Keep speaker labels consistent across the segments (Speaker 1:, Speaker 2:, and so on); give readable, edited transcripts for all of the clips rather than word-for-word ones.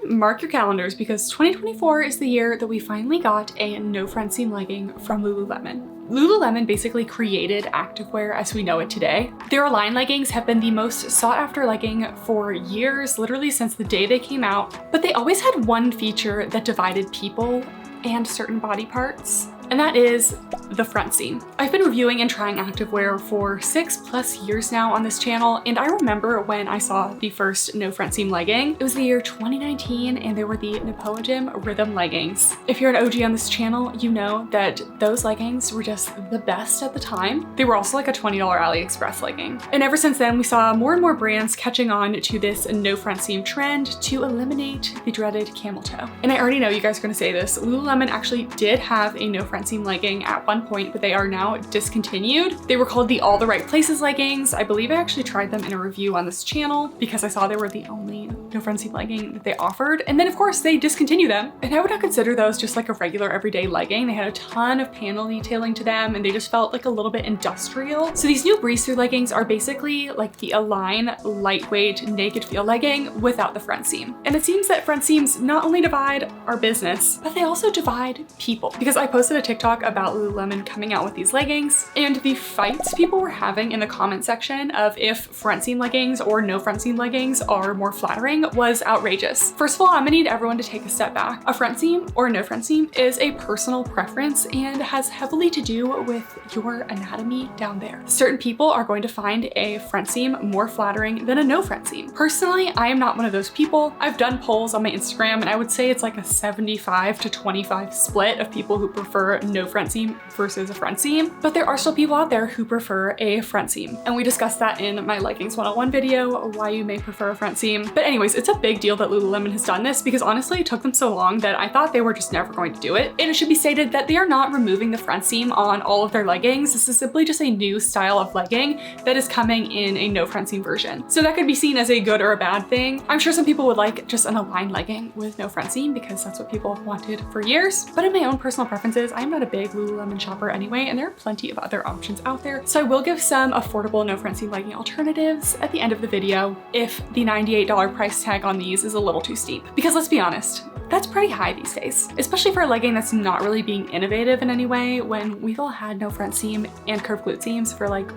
Speaker 1: mark your calendars because 2024 is the year that we finally got a no front seam legging from Lululemon. Lululemon basically created activewear as we know it today. Their Align leggings have been the most sought after legging for years, literally since the day they came out, but they always had one feature that divided people and certain body parts, and that is the front seam. I've been reviewing and trying activewear for 6+ years now on this channel, and I remember when I saw the first no front seam legging. It was the year 2019, and they were the Napoleon Rhythm leggings. If you're an OG on this channel, you know that those leggings were just the best at the time. They were also like a $20 AliExpress legging. And ever since then, we saw more and more brands catching on to this no front seam trend to eliminate the dreaded camel toe. And I already know you guys are gonna say this, Lululemon actually did have a no front seam legging at one point, but they are now discontinued. They were called the All the Right Places leggings. I believe I actually tried them in a review on this channel because I saw they were the only no front seam legging that they offered. And then of course they discontinued them. And I would not consider those just like a regular everyday legging. They had a ton of panel detailing to them and they just felt like a little bit industrial. So these new Breezethrough leggings are basically like the Align lightweight naked feel legging without the front seam. And it seems that front seams not only divide our business, but they also divide people. Because I posted a TikTok about Lululemon coming out with these leggings, and the fights people were having in the comment section of if front seam leggings or no front seam leggings are more flattering was outrageous. First of all, I'm gonna need everyone to take a step back. A front seam or a no front seam is a personal preference and has heavily to do with your anatomy down there. Certain people are going to find a front seam more flattering than a no front seam. Personally, I am not one of those people. I've done polls on my Instagram and I would say it's like a 75 to 25 split of people who prefer no front seam versus a front seam, but there are still people out there who prefer a front seam. And we discussed that in my Leggings 101 video, why you may prefer a front seam. But anyways, it's a big deal that Lululemon has done this because honestly, it took them so long that I thought they were just never going to do it. And it should be stated that they are not removing the front seam on all of their leggings. This is simply just a new style of legging that is coming in a no front seam version. So that could be seen as a good or a bad thing. I'm sure some people would like just an Align legging with no front seam because that's what people have wanted for years. But in my own personal preferences, I'm not a big Lululemon shopper anyway, and there are plenty of other options out there. So I will give some affordable no front seam legging alternatives at the end of the video if the $98 price tag on these is a little too steep. Because let's be honest, that's pretty high these days, especially for a legging that's not really being innovative in any way when we've all had no front seam and curved glute seams for like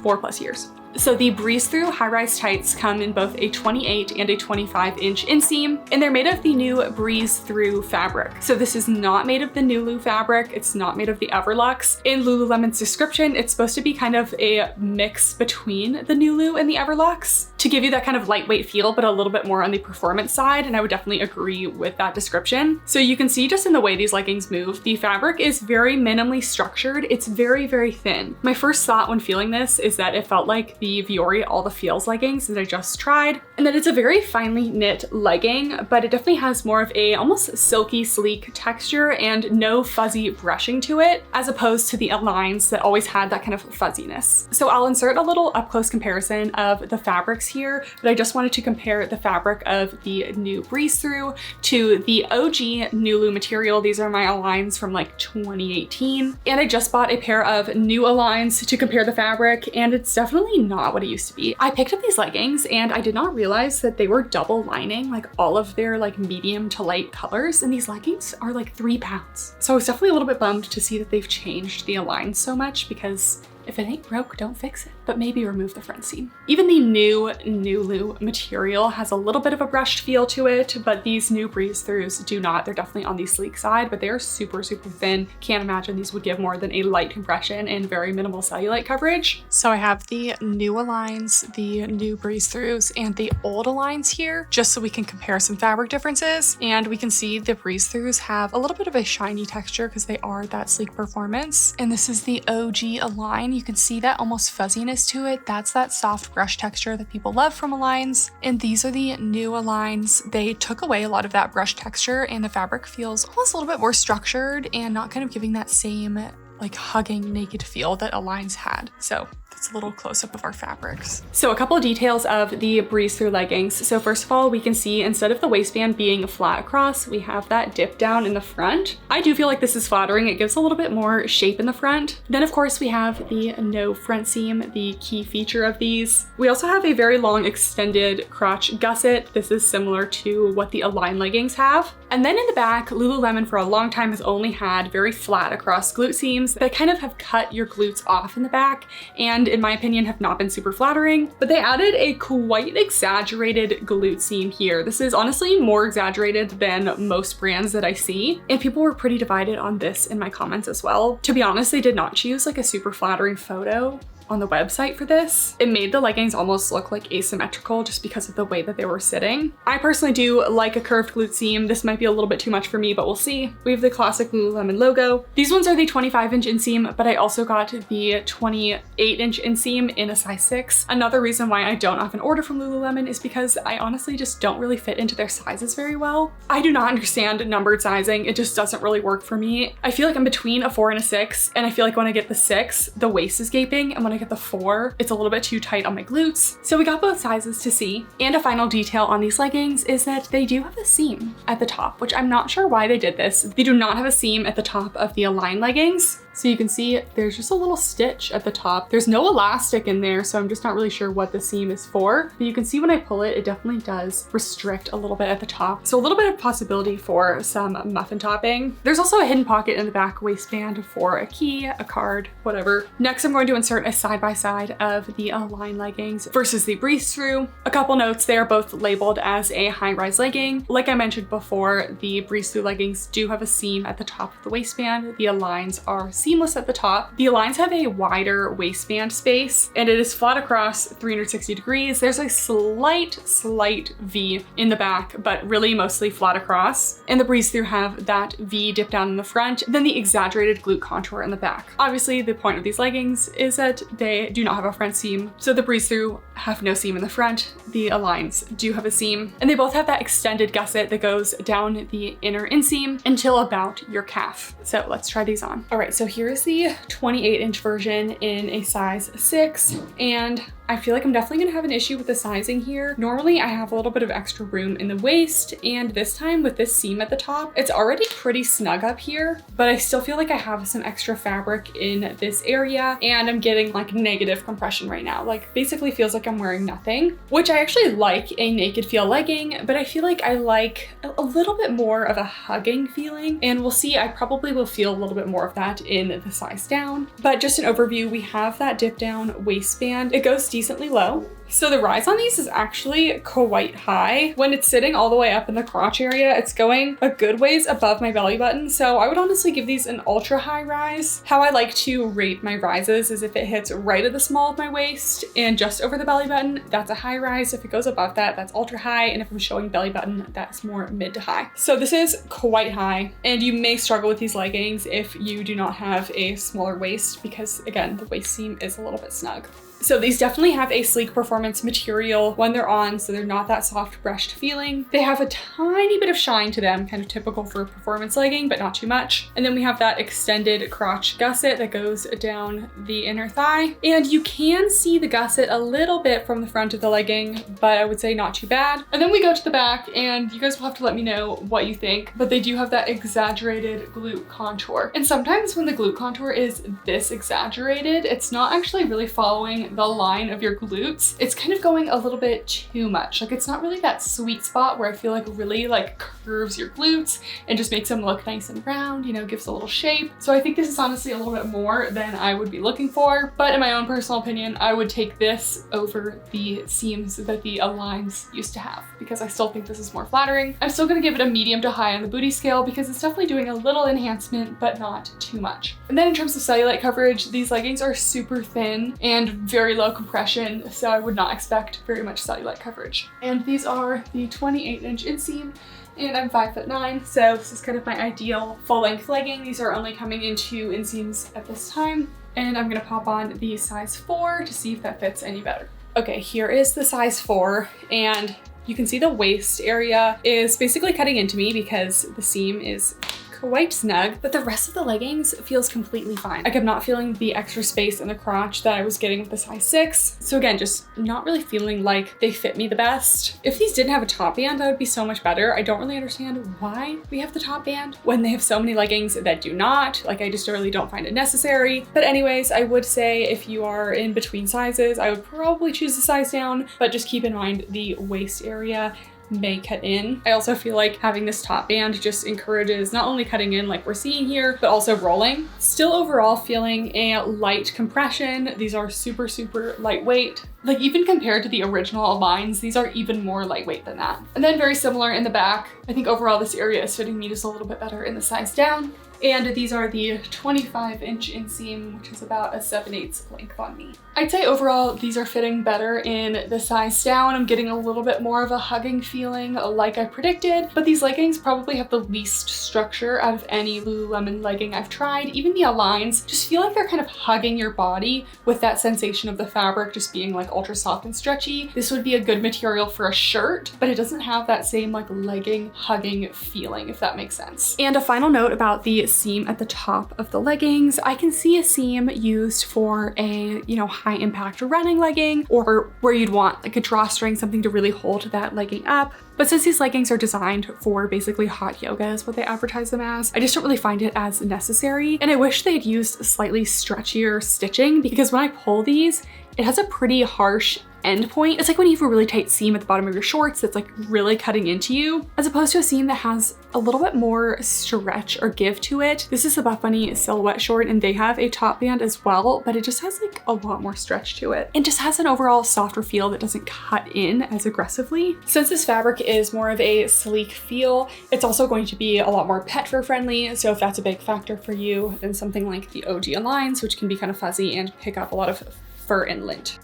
Speaker 1: 4+ years. So the Breezethrough high-rise tights come in both a 28 and a 25-inch inseam, and they're made of the new Breezethrough fabric. So this is not made of the Nulu fabric, it's not made of the Everlux. In Lululemon's description, it's supposed to be kind of a mix between the Nulu and the Everlux to give you that kind of lightweight feel, but a little bit more on the performance side, and I would definitely agree with that description. So you can see just in the way these leggings move, the fabric is very minimally structured. It's very, very thin. My first thought when feeling this is that it felt like the Vuori All the Feels leggings that I just tried, and that it's a very finely knit legging, but it definitely has more of a almost silky, sleek texture and no fuzzy brushing to it, as opposed to the Aligns that always had that kind of fuzziness. So I'll insert a little up-close comparison of the fabrics here, but I just wanted to compare the fabric of the new Breezethrough to the OG Nulu material. These are my Aligns from like 2018, and I just bought a pair of new Aligns to compare the fabric, and it's definitely not what it used to be. I picked up these leggings and I did not realize that they were double lining like all of their like medium to light colors, and these leggings are like 3 pounds. So I was definitely a little bit bummed to see that they've changed the Align so much, because if it ain't broke, don't fix it. But maybe remove the front seam. Even the new Nulu material has a little bit of a brushed feel to it, but these new Breezethroughs do not. They're definitely on the sleek side, but they are super, super thin. Can't imagine these would give more than a light compression and very minimal cellulite coverage. So I have the new Aligns, the new Breezethroughs, and the old Aligns here, just so we can compare some fabric differences. And we can see the Breezethroughs have a little bit of a shiny texture because they are that sleek performance. And this is the OG Align. You can see that almost fuzziness to it. That's that soft brush texture that people love from Aligns. And these are the new Aligns. They took away a lot of that brush texture, and the fabric feels almost a little bit more structured and not kind of giving that same like hugging naked feel that Aligns had. So That's a little close up of our fabrics. So a couple of details of the Breezethrough leggings. So first of all, we can see instead of the waistband being flat across, we have that dip down in the front. I do feel like this is flattering. It gives a little bit more shape in the front. Then of course we have the no front seam, the key feature of these. We also have a very long extended crotch gusset. This is similar to what the Align leggings have. And then in the back, Lululemon for a long time has only had very flat across glute seams that kind of have cut your glutes off in the back, and in my opinion have not been super flattering, but they added a quite exaggerated glute seam here. This is honestly more exaggerated than most brands that I see, and people were pretty divided on this in my comments as well. To be honest, they did not choose like a super flattering photo on the website for this. It made the leggings almost look like asymmetrical just because of the way that they were sitting. I personally do like a curved glute seam. This might be a little bit too much for me, but we'll see. We have the classic Lululemon logo. These ones are the 25-inch inseam, but I also got the 28-inch inseam in a size 6. Another reason why I don't often order from Lululemon is because I honestly just don't really fit into their sizes very well. I do not understand numbered sizing. It just doesn't really work for me. I feel like I'm between a 4 and a 6, and I feel like when I get the 6, the waist is gaping, and when I get the 4, it's a little bit too tight on my glutes. So we got both sizes to see. And a final detail on these leggings is that they do have a seam at the top, which I'm not sure why they did this. They do not have a seam at the top of the Align leggings. So you can see there's just a little stitch at the top. There's no elastic in there, so I'm just not really sure what the seam is for. But you can see when I pull it, it definitely does restrict a little bit at the top. So a little bit of possibility for some muffin topping. There's also a hidden pocket in the back waistband for a key, a card, whatever. Next, I'm going to insert a side-by-side of the Align leggings versus the Breezethrough. A couple notes, they are both labeled as a high-rise legging. Like I mentioned before, the Breezethrough leggings do have a seam at the top of the waistband. The Aligns are seamless at the top. The Aligns have a wider waistband space, and it is flat across 360 degrees. There's a slight V in the back, but really mostly flat across. And the Breezethrough have that V dip down in the front, then the exaggerated glute contour in the back. Obviously, the point of these leggings is that they do not have a front seam. So the Breezethrough have no seam in the front. The Aligns do have a seam, and they both have that extended gusset that goes down the inner inseam until about your calf. So let's try these on. All right, so here's the 28-inch version in a size 6, and I feel like I'm definitely gonna have an issue with the sizing here. Normally I have a little bit of extra room in the waist, and this time with this seam at the top, it's already pretty snug up here, but I still feel like I have some extra fabric in this area, and I'm getting like negative compression right now. Like basically feels like I'm wearing nothing, which I actually like a naked feel legging, but I feel like I like a little bit more of a hugging feeling, and we'll see, I probably will feel a little bit more of that in the size down. But just an overview, we have that dip down waistband. It goes decently low. So the rise on these is actually quite high. When it's sitting all the way up in the crotch area, it's going a good ways above my belly button. So I would honestly give these an ultra high rise. How I like to rate my rises is if it hits right at the small of my waist and just over the belly button, that's a high rise. If it goes above that, that's ultra high. And if I'm showing belly button, that's more mid to high. So this is quite high, and you may struggle with these leggings if you do not have a smaller waist because again, the waist seam is a little bit snug. So these definitely have a sleek performance material when they're on, so they're not that soft brushed feeling. They have a tiny bit of shine to them, kind of typical for a performance legging, but not too much. And then we have that extended crotch gusset that goes down the inner thigh. And you can see the gusset a little bit from the front of the legging, but I would say not too bad. And then we go to the back, and you guys will have to let me know what you think, but they do have that exaggerated glute contour. And sometimes when the glute contour is this exaggerated, it's not actually really following the line of your glutes. It's kind of going a little bit too much. Like it's not really that sweet spot where I feel like really like curves your glutes and just makes them look nice and round, you know, gives a little shape. So I think this is honestly a little bit more than I would be looking for, but in my own personal opinion, I would take this over the seams that the Aligns used to have because I still think this is more flattering. I'm still gonna give it a medium to high on the booty scale because it's definitely doing a little enhancement, but not too much. And then in terms of cellulite coverage, these leggings are super thin and very low compression, so I would not expect very much cellulite coverage. And these are the 28-inch inseam, and I'm 5'9", so this is kind of my ideal full-length legging. These are only coming in 2 inseams at this time, and I'm gonna pop on the size 4 to see if that fits any better. Okay, here is the size 4, and you can see the waist area is basically cutting into me because the seam is quite snug, but the rest of the leggings feels completely fine. Like I'm not feeling the extra space in the crotch that I was getting with the size 6. So again, just not really feeling like they fit me the best. If these didn't have a top band, that would be so much better. I don't really understand why we have the top band when they have so many leggings that do not. Like I just really don't find it necessary. But anyways, I would say if you are in between sizes, I would probably choose the size down, but just keep in mind the waist area may cut in. I also feel like having this top band just encourages not only cutting in like we're seeing here, but also rolling. Still overall feeling a light compression. These are super, super lightweight. Like even compared to the original lines, these are even more lightweight than that. And then very similar in the back. I think overall this area is fitting me just a little bit better in the size down. And these are the 25-inch inseam, which is about a 7/8 length on me. I'd say overall, these are fitting better in the size down. I'm getting a little bit more of a hugging feeling like I predicted, but these leggings probably have the least structure out of any Lululemon legging I've tried. Even the Aligns just feel like they're kind of hugging your body with that sensation of the fabric just being like ultra soft and stretchy. This would be a good material for a shirt, but it doesn't have that same like legging hugging feeling, if that makes sense. And a final note about the seam at the top of the leggings. I can see a seam used for a, high impact running legging, or where you'd want like a drawstring, something to really hold that legging up. But since these leggings are designed for basically hot yoga is what they advertise them as, I just don't really find it as necessary. And I wish they had used slightly stretchier stitching, because when I pull these, it has a pretty harsh end point. It's like when you have a really tight seam at the bottom of your shorts that's like really cutting into you, as opposed to a seam that has a little bit more stretch or give to it. This is the Buff Bunny silhouette short, and they have a top band as well, but it just has like a lot more stretch to it and just has an overall softer feel that doesn't cut in as aggressively. Since this fabric is more of a sleek feel, it's also going to be a lot more pet fur friendly. So if that's a big factor for you, then something like the OG Aligns, which can be kind of fuzzy and pick up a lot of fur and lint.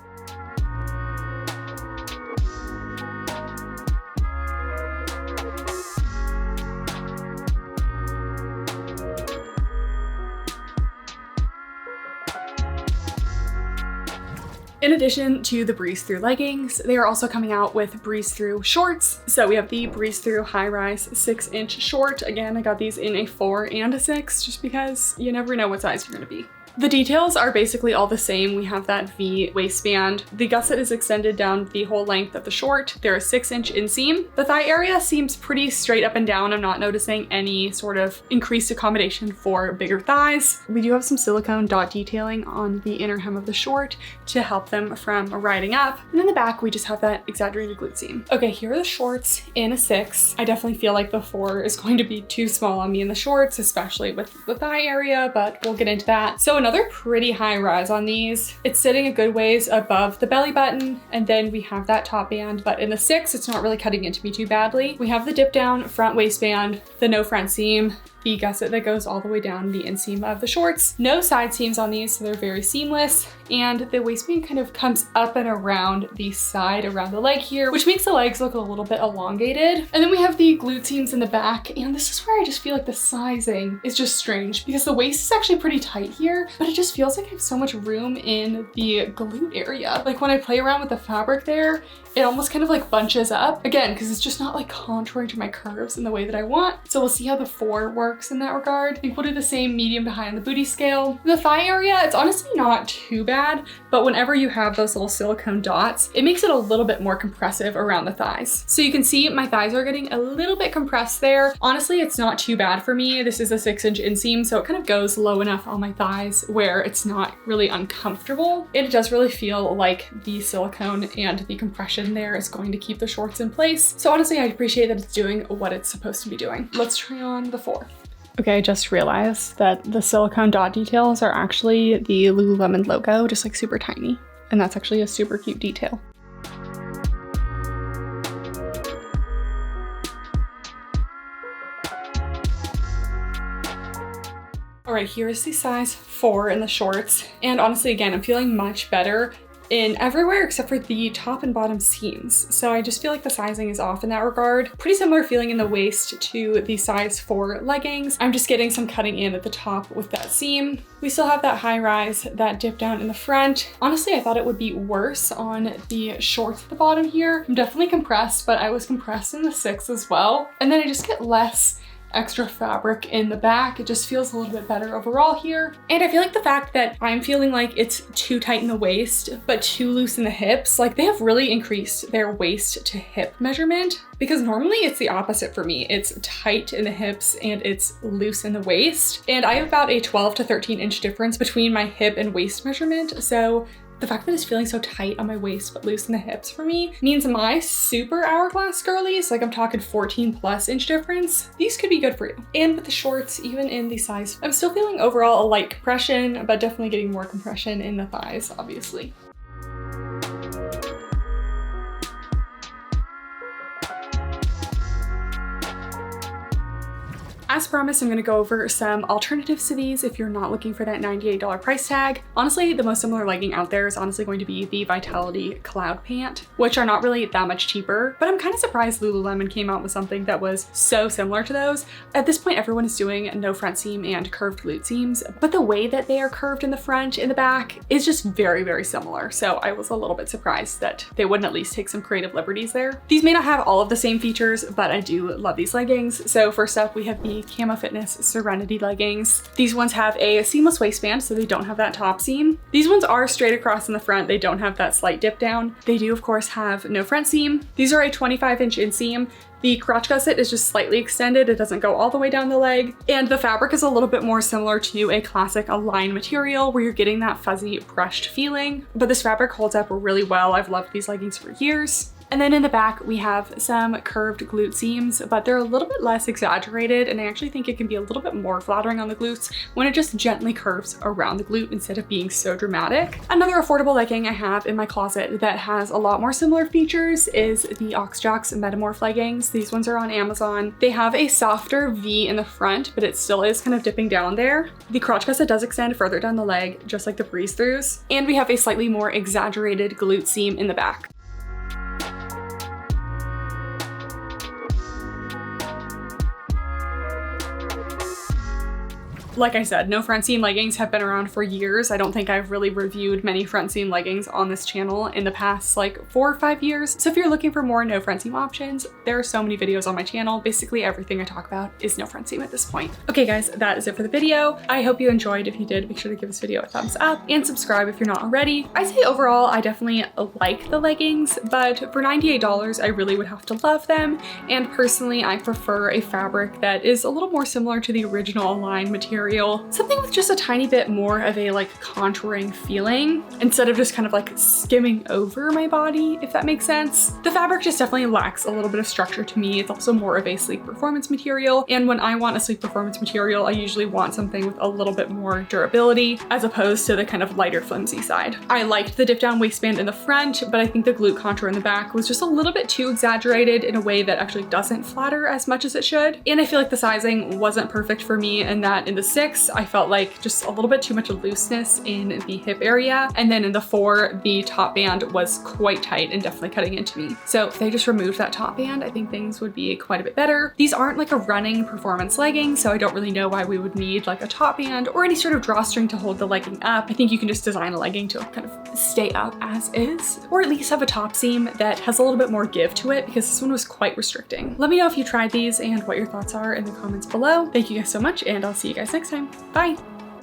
Speaker 1: In addition to the Breezethrough leggings, they are also coming out with Breezethrough shorts. So we have the Breezethrough high-rise 6-inch short. Again, I got these in a 4 and a 6 just because you never know what size you're gonna be. The details are basically all the same. We have that V waistband. The gusset is extended down the whole length of the short. They're a 6-inch inseam. The thigh area seems pretty straight up and down. I'm not noticing any sort of increased accommodation for bigger thighs. We do have some silicone dot detailing on the inner hem of the short to help them from riding up. And in the back, we just have that exaggerated glute seam. Okay, here are the shorts in a 6. I definitely feel like the 4 is going to be too small on me in the shorts, especially with the thigh area, but we'll get into that. So another pretty high rise on these. It's sitting a good ways above the belly button, and then we have that top band, but in the 6, it's not really cutting into me too badly. We have the dip down front waistband, the no front seam, the gusset that goes all the way down the inseam of the shorts. No side seams on these, so they're very seamless. And the waistband kind of comes up and around the side, around the leg here, which makes the legs look a little bit elongated. And then we have the glute seams in the back. And this is where I just feel like the sizing is just strange, because the waist is actually pretty tight here, but it just feels like I have so much room in the glute area. Like when I play around with the fabric there, it almost kind of like bunches up. Again, because it's just not like contouring to my curves in the way that I want. So we'll see how the 4 works in that regard. I think we'll do the same medium to high on the booty scale. The thigh area, it's honestly not too bad, but whenever you have those little silicone dots, it makes it a little bit more compressive around the thighs. So you can see my thighs are getting a little bit compressed there. Honestly, it's not too bad for me. This is a 6-inch inseam, so it kind of goes low enough on my thighs where it's not really uncomfortable. It does really feel like the silicone and the compression there is going to keep the shorts in place. So honestly, I appreciate that it's doing what it's supposed to be doing. Let's try on the 4. Okay, I just realized that the silicone dot details are actually the Lululemon logo, just like super tiny. And that's actually a super cute detail. All right, here's the size 4 in the shorts. And honestly, again, I'm feeling much better in everywhere except for the top and bottom seams. So I just feel like the sizing is off in that regard. Pretty similar feeling in the waist to the size 4 leggings. I'm just getting some cutting in at the top with that seam. We still have that high rise, that dip down in the front. Honestly, I thought it would be worse on the shorts at the bottom here. I'm definitely compressed, but I was compressed in the 6 as well. And then I just get less extra fabric in the back. It just feels a little bit better overall here. And I feel like the fact that I'm feeling like it's too tight in the waist, but too loose in the hips, like they have really increased their waist to hip measurement, because normally it's the opposite for me. It's tight in the hips and it's loose in the waist. And I have about a 12 to 13 inch difference between my hip and waist measurement. So the fact that it's feeling so tight on my waist but loose in the hips for me means my super hourglass girlies, like I'm talking 14+ inch difference, these could be good for you. And with the shorts, even in the size, I'm still feeling overall a light compression, but definitely getting more compression in the thighs, obviously. As promised, I'm gonna go over some alternatives to these if you're not looking for that $98 price tag. Honestly, the most similar legging out there is honestly going to be the Vitality Cloud Pant, which are not really that much cheaper, but I'm kind of surprised Lululemon came out with something that was so similar to those. At this point, everyone is doing no front seam and curved glute seams, but the way that they are curved in the front and the back is just very, very similar. So I was a little bit surprised that they wouldn't at least take some creative liberties there. These may not have all of the same features, but I do love these leggings. So first up, we have the Kamo Fitness Serenity leggings. These ones have a seamless waistband, so they don't have that top seam. These ones are straight across in the front. They don't have that slight dip down. They do, of course, have no front seam. These are a 25-inch inseam. The crotch gusset is just slightly extended. It doesn't go all the way down the leg. And the fabric is a little bit more similar to a classic Align material where you're getting that fuzzy brushed feeling, but this fabric holds up really well. I've loved these leggings for years. And then in the back, we have some curved glute seams, but they're a little bit less exaggerated, and I actually think it can be a little bit more flattering on the glutes when it just gently curves around the glute instead of being so dramatic. Another affordable legging I have in my closet that has a lot more similar features is the Aoxjox Metamorph leggings. These ones are on Amazon. They have a softer V in the front, but it still is kind of dipping down there. The crotch gusset does extend further down the leg, just like the Breezethroughs, and we have a slightly more exaggerated glute seam in the back. Like I said, no front seam leggings have been around for years. I don't think I've really reviewed many front seam leggings on this channel in the past like 4 or 5 years. So if you're looking for more no front seam options, there are so many videos on my channel. Basically everything I talk about is no front seam at this point. Okay guys, that is it for the video. I hope you enjoyed. If you did, make sure to give this video a thumbs up and subscribe if you're not already. I'd say overall, I definitely like the leggings, but for $98, I really would have to love them. And personally, I prefer a fabric that is a little more similar to the original Align material. Something with just a tiny bit more of a like contouring feeling instead of just kind of like skimming over my body, if that makes sense. The fabric just definitely lacks a little bit of structure to me. It's also more of a sleek performance material. And when I want a sleek performance material, I usually want something with a little bit more durability as opposed to the kind of lighter flimsy side. I liked the dip down waistband in the front, but I think the glute contour in the back was just a little bit too exaggerated in a way that actually doesn't flatter as much as it should. And I feel like the sizing wasn't perfect for me, and that in the 6, I felt like just a little bit too much looseness in the hip area. And then in the 4, the top band was quite tight and definitely cutting into me. So if they just removed that top band, I think things would be quite a bit better. These aren't like a running performance legging, so I don't really know why we would need like a top band or any sort of drawstring to hold the legging up. I think you can just design a legging to kind of stay up as is, or at least have a top seam that has a little bit more give to it, because this one was quite restricting. Let me know if you tried these and what your thoughts are in the comments below. Thank you guys so much, and I'll see you guys next time. Bye.